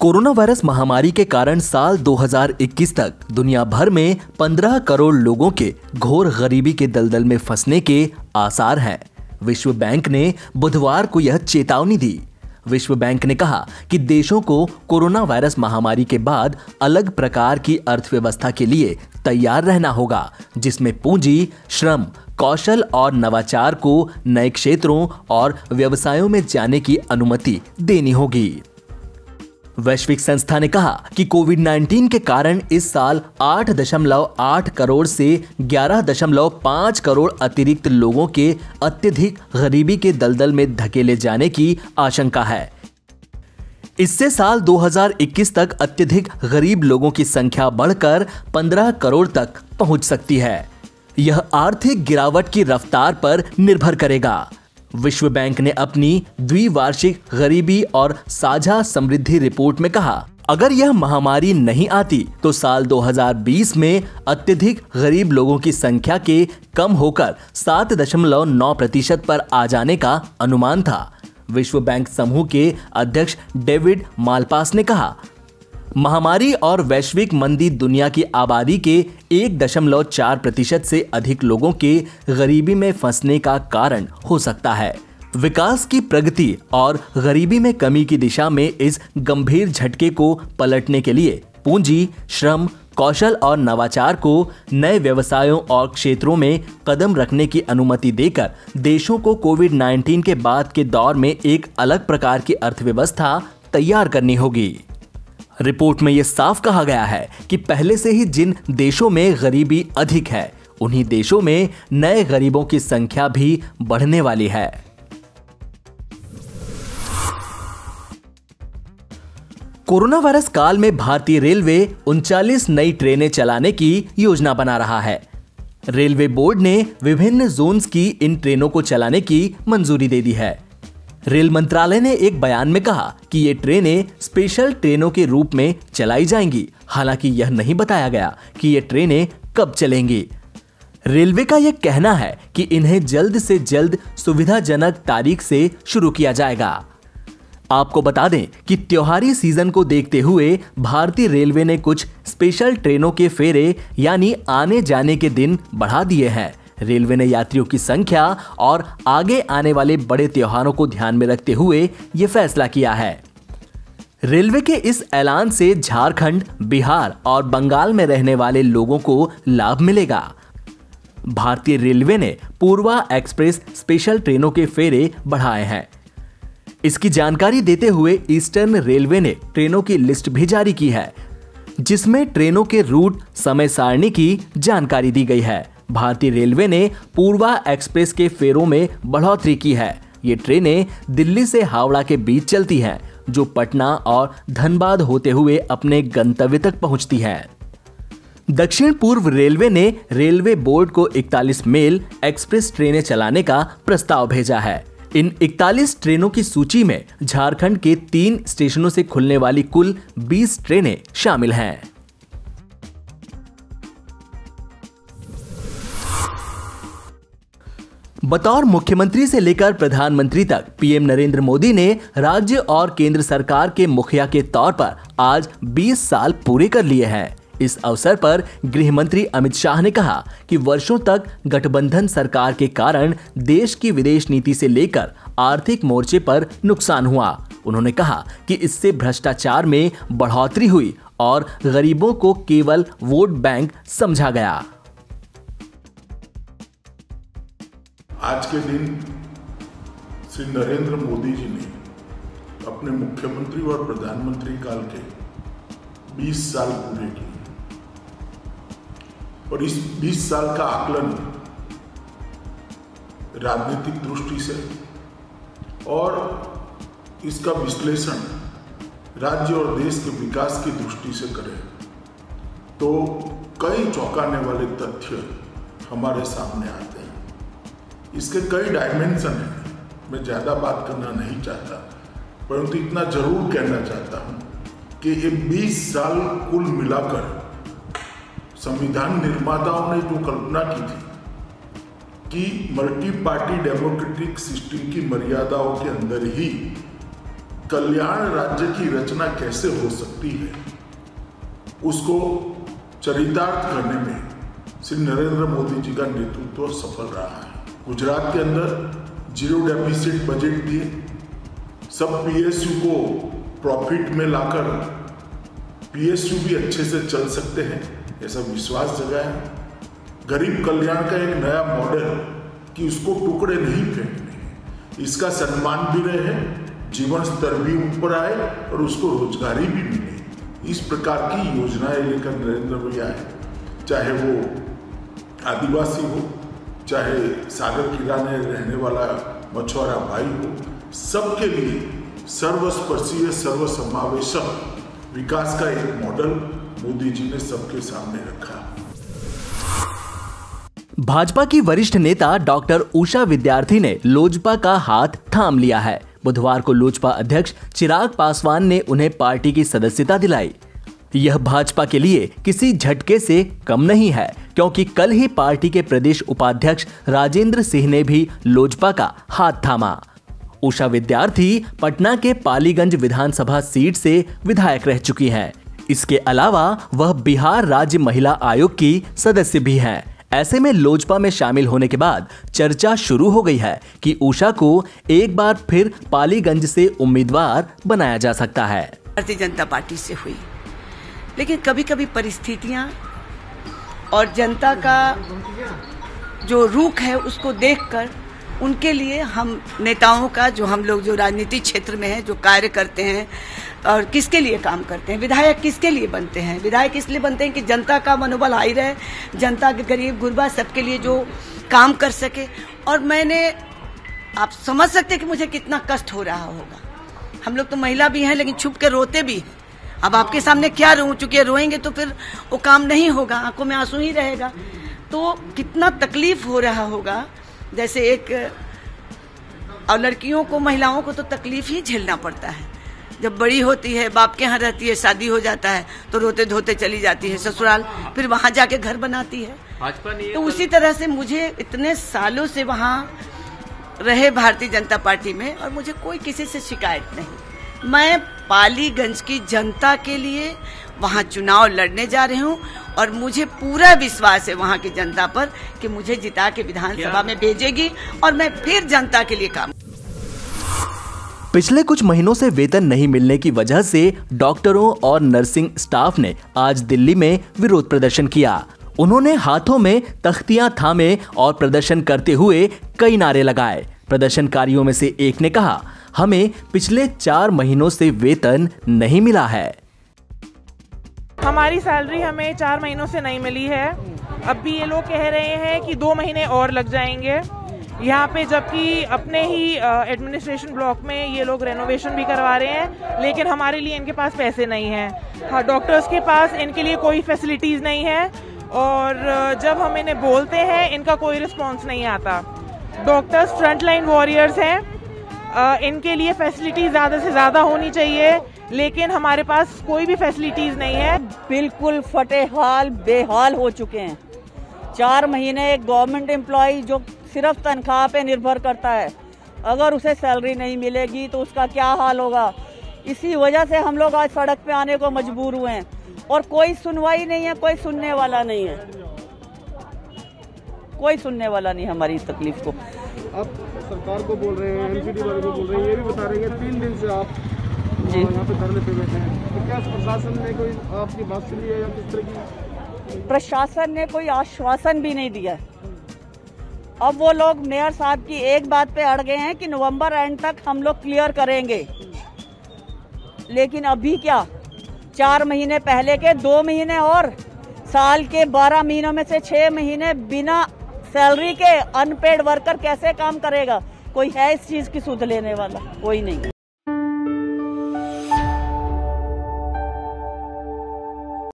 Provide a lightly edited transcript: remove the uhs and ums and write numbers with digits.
Corona virus महामारी के कारण साल 2021 तक दुनिया भर में 15 करोड़ लोगों के घोर गरीबी के दलदल में फंसने के आसार हैं। विश्व बैंक ने बुधवार को यह चेतावनी दी। विश्व बैंक ने कहा कि देशों को कोरोना वायरस महामारी के बाद अलग प्रकार की अर्थव्यवस्था के लिए तैयार रहना होगा, जिसमें पूंजी, श्रम, कौशल और नवाचार को नए क्षेत्रों और व्यवसायों में जाने की अनुमति देनी होगी। वैश्विक संस्था ने कहा कि कोविड-19 के कारण इस साल 8.8 करोड़ से 11.5 करोड़ अतिरिक्त लोगों के अत्यधिक गरीबी के दलदल में धकेले जाने की आशंका है। इससे साल 2021 तक अत्यधिक गरीब लोगों की संख्या बढ़कर 15 करोड़ तक पहुंच सकती है। यह आर्थिक गिरावट की रफ्तार पर निर्भर करेगा। विश्व बैंक ने अपनी द्विवार्षिक गरीबी और साझा समृद्धि रिपोर्ट में कहा, अगर यह महामारी नहीं आती तो साल 2020 में अत्यधिक गरीब लोगों की संख्या के कम होकर 7.9% पर आ जाने का अनुमान था। विश्व बैंक समूह के अध्यक्ष डेविड मालपास ने कहा, महामारी और वैश्विक मंदी दुनिया की आबादी के 1.4% से अधिक लोगों के गरीबी में फंसने का कारण हो सकता है। विकास की प्रगति और गरीबी में कमी की दिशा में इस गंभीर झटके को पलटने के लिए पूंजी, श्रम, कौशल और नवाचार को नए व्यवसायों और क्षेत्रों में कदम रखने की अनुमति देकर देशों को कोविड-19 के बाद के दौर में एक अलग प्रकार की अर्थव्यवस्था तैयार करनी होगी। रिपोर्ट में यह साफ कहा गया है कि पहले से ही जिन देशों में गरीबी अधिक है, उन्हीं देशों में नए गरीबों की संख्या भी बढ़ने वाली है। कोरोना वायरस काल में भारतीय रेलवे 39 नई ट्रेनें चलाने की योजना बना रहा है। रेलवे बोर्ड ने विभिन्न जोन्स की इन ट्रेनों को चलाने की मंजूरी दे दी है। रेल मंत्रालय ने एक बयान में कहा कि ये ट्रेनें स्पेशल ट्रेनों के रूप में चलाई जाएंगी। हालांकि यह नहीं बताया गया कि ये ट्रेनें कब चलेंगी। रेलवे का यह कहना है कि इन्हें जल्द से जल्द सुविधाजनक तारीख से शुरू किया जाएगा। आपको बता दें कि त्योहारी सीजन को देखते हुए भारतीय रेलवे ने कुछ स्पेशल ट्रेनों के फेरे यानी आने जाने के दिन बढ़ा दिए हैं। रेलवे ने यात्रियों की संख्या और आगे आने वाले बड़े त्योहारों को ध्यान में रखते हुए यह फैसला किया है। रेलवे के इस ऐलान से झारखंड, बिहार और बंगाल में रहने वाले लोगों को लाभ मिलेगा। भारतीय रेलवे ने पूर्वा एक्सप्रेस स्पेशल ट्रेनों के फेरे बढ़ाए हैं। इसकी जानकारी देते हुए ईस्टर्न रेलवे ने ट्रेनों की लिस्ट भी जारी की है, जिसमें ट्रेनों के रूट, समय सारणी की जानकारी दी गई है। भारतीय रेलवे ने पूर्वा एक्सप्रेस के फेरों में बढ़ोतरी की है। ये ट्रेनें दिल्ली से हावड़ा के बीच चलती हैं, जो पटना और धनबाद होते हुए अपने गंतव्य तक पहुंचती हैं। दक्षिण पूर्व रेलवे ने रेलवे बोर्ड को 41 मेल एक्सप्रेस ट्रेनें चलाने का प्रस्ताव भेजा है। इन 41 ट्रेनों की सूची में झारखंड के 3 स्टेशनों से खुलने वाली कुल 20 ट्रेनें शामिल हैं। बतौर मुख्यमंत्री से लेकर प्रधानमंत्री तक पीएम नरेंद्र मोदी ने राज्य और केंद्र सरकार के मुखिया के तौर पर आज 20 साल पूरे कर लिए हैं। इस अवसर पर गृह मंत्री अमित शाह ने कहा कि वर्षों तक गठबंधन सरकार के कारण देश की विदेश नीति से लेकर आर्थिक मोर्चे पर नुकसान हुआ। उन्होंने कहा कि इससे भ्रष्टाचार में बढ़ोतरी हुई और गरीबों को केवल वोट बैंक समझा गया। आज के दिन श्री नरेंद्र मोदी जी ने अपने मुख्यमंत्री और प्रधानमंत्री काल के 20 साल पूरे किए और इस 20 साल का आकलन राजनीतिक दृष्टि से और इसका विश्लेषण राज्य और देश के विकास की दृष्टि से करें तो कई चौंकाने वाले तथ्य हमारे सामने आते हैं। इसके कई डायमेंशन हैं। मैं ज़्यादा बात करना नहीं चाहता, परंतु इतना जरूर कहना चाहता हूँ कि ये 20 साल कुल मिलाकर संविधान निर्माताओं ने जो कल्पना की थी कि मल्टी पार्टी डेमोक्रेटिक सिस्टम की मर्यादाओं के अंदर ही कल्याण राज्य की रचना कैसे हो सकती है, उसको चरितार्थ करने में श्री नरेंद्र मोदी जी का नेतृत्व सफल रहा है। गुजरात के अंदर 0 डेफिसिट बजट दिए, सब पीएसयू को प्रॉफिट में लाकर पीएसयू भी अच्छे से चल सकते हैं, ऐसा विश्वास जगाया। गरीब कल्याण का एक नया मॉडल कि उसको टुकड़े नहीं फेंकने, इसका सम्मान भी रहे, जीवन स्तर भी ऊपर आए और उसको रोजगारी भी मिले, इस प्रकार की योजनाएं लेकर नरेंद्र भैया है। चाहे वो आदिवासी हो, चाहे सागर किनारे रहने वाला मछुआरा भाई हो, सबके लिए सर्वस्पर्शीय सर्वसमावेशक विकास का एक मॉडल मोदी जी ने सबके सामने रखा। भाजपा की वरिष्ठ नेता डॉक्टर उषा विद्यार्थी ने लोजपा का हाथ थाम लिया है। बुधवार को लोजपा अध्यक्ष चिराग पासवान ने उन्हें पार्टी की सदस्यता दिलाई। यह भाजपा के लिए किसी झटके से कम नहीं है, क्योंकि कल ही पार्टी के प्रदेश उपाध्यक्ष राजेंद्र सिंह ने भी लोजपा का हाथ थामा। उषा विद्यार्थी पटना के पालीगंज विधानसभा सीट से विधायक रह चुकी हैं। इसके अलावा वह बिहार राज्य महिला आयोग की सदस्य भी हैं। ऐसे में लोजपा में शामिल होने के बाद चर्चा शुरू हो गई है कि उषा को एक बार फिर पालीगंज से उम्मीदवार बनाया जा सकता है। भारतीय जनता पार्टी से हुई, लेकिन कभी कभी परिस्थितियां और जनता का जो रुख है उसको देखकर उनके लिए हम नेताओं का, जो हम लोग जो राजनीतिक क्षेत्र में हैं, जो कार्य करते हैं और किसके लिए काम करते हैं, विधायक किसके लिए बनते हैं, विधायक इसलिए बनते हैं कि जनता का मनोबल हाई रहे, जनता के गरीब गुरबा सबके लिए जो काम कर सके। और आप समझ सकते हैं कि मुझे कितना कष्ट हो रहा होगा। हम लोग तो महिला भी हैं, लेकिन छुप के रोते भी हैं। अब आपके सामने क्या रो चुके, रोएंगे तो फिर वो काम नहीं होगा, आंखों में आंसू ही रहेगा। तो कितना तकलीफ हो रहा होगा। जैसे और लड़कियों को, महिलाओं को तो तकलीफ ही झेलना पड़ता है। जब बड़ी होती है, बाप के यहाँ रहती है, शादी हो जाता है तो रोते धोते चली जाती है ससुराल, फिर वहां जाके घर बनाती है। तो उसी तरह से मुझे इतने सालों से वहां रहे भारतीय जनता पार्टी में, और मुझे कोई किसी से शिकायत नहीं। मैं पालीगंज की जनता के लिए वहां चुनाव लड़ने जा रही हूं, और मुझे पूरा विश्वास है वहां की जनता पर कि मुझे जिता के विधानसभा में भेजेगी और मैं फिर जनता के लिए काम। पिछले कुछ महीनों से वेतन नहीं मिलने की वजह से डॉक्टरों और नर्सिंग स्टाफ ने आज दिल्ली में विरोध प्रदर्शन किया। उन्होंने हाथों में तख्तियां थामे और प्रदर्शन करते हुए कई नारे लगाए। प्रदर्शनकारियों में से एक ने कहा, हमें पिछले 4 महीनों से वेतन नहीं मिला है। हमारी सैलरी हमें 4 महीनों से नहीं मिली है। अब भी ये लोग कह रहे हैं कि 2 महीने और लग जाएंगे यहाँ पे, जबकि अपने ही एडमिनिस्ट्रेशन ब्लॉक में ये लोग रेनोवेशन भी करवा रहे हैं, लेकिन हमारे लिए इनके पास पैसे नहीं हैं। हाँ, डॉक्टर्स के पास इनके लिए कोई फैसिलिटीज़ नहीं है, और जब हम इन्हें बोलते हैं इनका कोई रिस्पॉन्स नहीं आता। डॉक्टर्स फ्रंटलाइन वॉरियर्स हैं, इनके लिए फैसिलिटीज ज़्यादा से ज़्यादा होनी चाहिए, लेकिन हमारे पास कोई भी फैसिलिटीज नहीं है। बिल्कुल फटे हाल बेहाल हो चुके हैं। 4 महीने एक गवर्नमेंट एम्प्लॉय जो सिर्फ तनख्वाह पे निर्भर करता है, अगर उसे सैलरी नहीं मिलेगी तो उसका क्या हाल होगा। इसी वजह से हम लोग आज सड़क पे आने को मजबूर हुए हैं, और कोई सुनवाई नहीं है, कोई सुनने वाला नहीं है, कोई सुनने वाला नहीं हमारी तकलीफ को। आप सरकार को बोल रहे हैं, एमसीडी वाले को बोल रहे हैं, ये भी बता रहे हैं 3 दिन से आप जी यहाँ पे धरने पे बैठे हैं, तो क्या प्रशासन ने कोई आपकी बात सुनी है या किस तरह की? प्रशासन ने कोई आश्वासन भी नहीं दिया। अब वो लोग मेयर साहब की एक बात पे अड़ गए हैं कि नवंबर एंड तक हम लोग क्लियर करेंगे, लेकिन अभी क्या, 4 महीने पहले के 2 महीने और साल के 12 महीनों में से 6 महीने बिना सैलरी के अनपेड वर्कर कैसे काम करेगा? कोई है इस चीज की सुध लेने वाला? कोई नहीं।